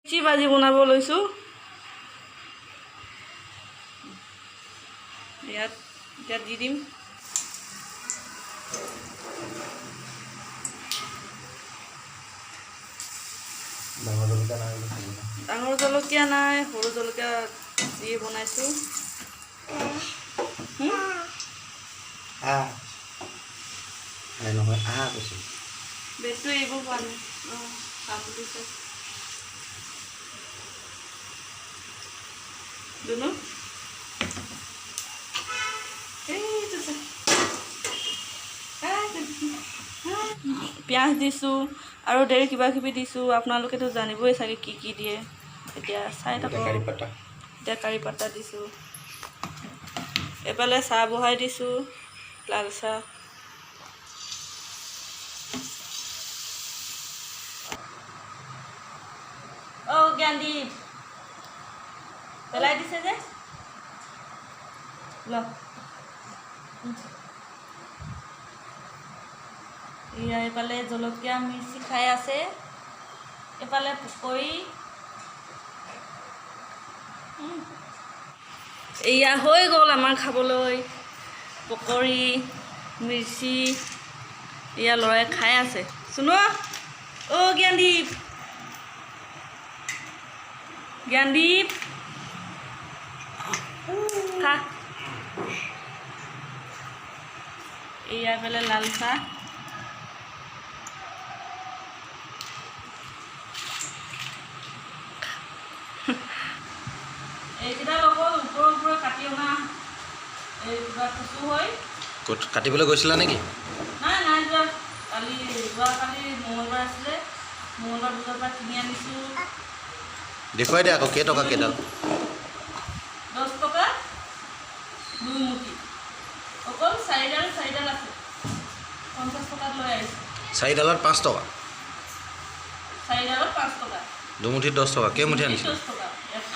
কি ভাজি বনাব লৈছোঁ ইয়াত দি দিম ডাঙৰ জলকীয়া নাই সৰু জলকীয়া দিয়ে বনাইছোঁ নহয় কৈছোঁ বেছটো এৰিব পৰা নাই কাম দিছে দুনো পিঁয়াজ দিছোঁ আৰু দেৰি কিবা কিবি দিছোঁ আপোনালোকেতো জানিবই চাগে কি কি দিয়ে এতিয়া চাই থাকক এতিয়া কাৰি পাতা দিছোঁ এইফালে চাহ বহাই দিছোঁ লাল চাহ জ্ঞানদীপ পেলাই দিছে যে ল এইফালে জলকীয়া মিৰ্চি খাই আছে এইফালে পকৰি এয়া হৈ গ'ল আমাৰ খাবলৈ পকৰি মিৰ্চি এয়া ল'ৰাই খাই আছে শুনো জ্ঞানদীপ জ্ঞানদীপ খা এয়া পেলে লাল চাহ এইকেইডাল অকল ওপৰে কাটি অনা এই কিবা কচু হয় কাটিবলৈ গৈছিলা নেকি নাই যোৱা কালি যোৱাকালি মঙলবাৰ আছিলে মঙলবাৰ বজাৰ পৰা কিনি আনিছোঁ দেখুৱাই দিয়া আকৌ কেইটকা কেইডাল 10 টকা 2 মুঠি অকল 4ডাল আছে 50 টকাত লৈ আহিছোঁ 4ডালত 5 টকা 4ডালত 5 টকা 2 মুঠিত 10 টকা কেইমুঠি আনিছে 10 টকা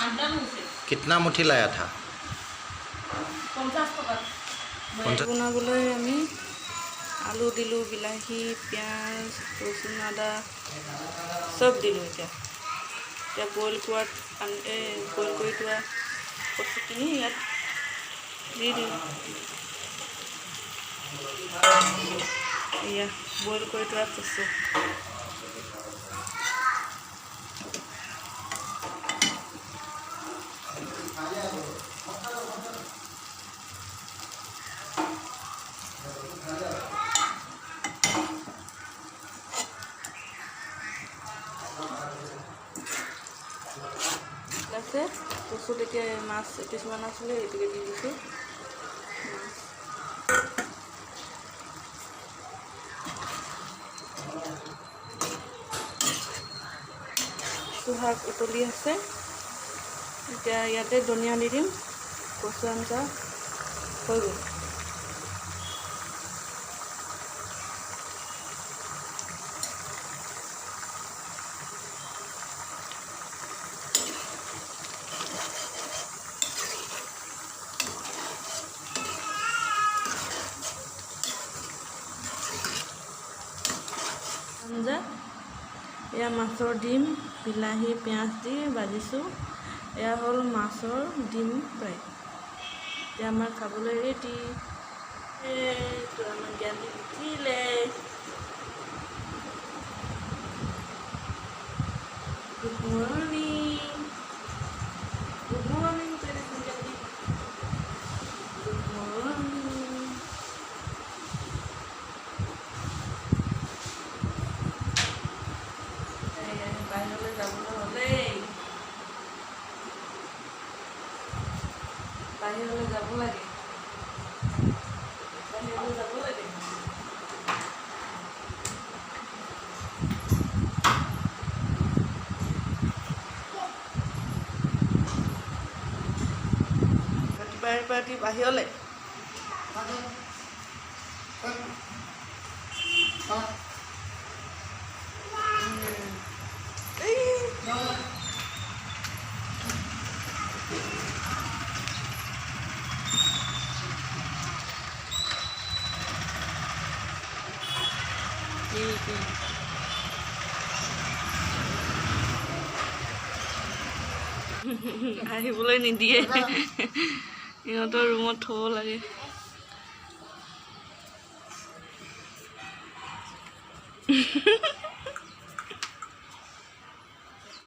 8ডাল হৈছে कितना मुठी लाया था 50 টকা বনাবলৈ আমি আলু দিলোঁ বিলাহী পিঁয়াজ ৰচুন আদা চব দিলোঁ এতিয়া বইল কৰি থোৱা কচুখিনি ইয়াত দি দিওঁ এয়া বইল কৰি থোৱা কচু আছে কচুত এতিয়া মাছ কিছুমান আছিলে এইটোকে দি দিছোঁ শাক উতলি আছে এতিয়া ইয়াতে ধনিয়া দি দিম কচু আঞ্জা হৈ গ'ল আঞ্জা এয়া মাছৰ ডিম বিলাহী পিঁয়াজ দি ভাজিছোঁ এয়া হ'ল মাছৰ ডিম ফ্ৰাই এতিয়া আমাৰ খাবলৈ ৰেডি এইটো আমাৰ জ্ঞানদীপ উঠিলে good morning Gyandeep good morning বাহিৰলৈ যাবলৈ হ'লেই বাহিৰলৈ যাব লাগে ৰাতিপুৱা বাহিৰলৈ আহিবলৈ নিদিয়ে ইহঁতৰ ৰুমত থ'ব লাগে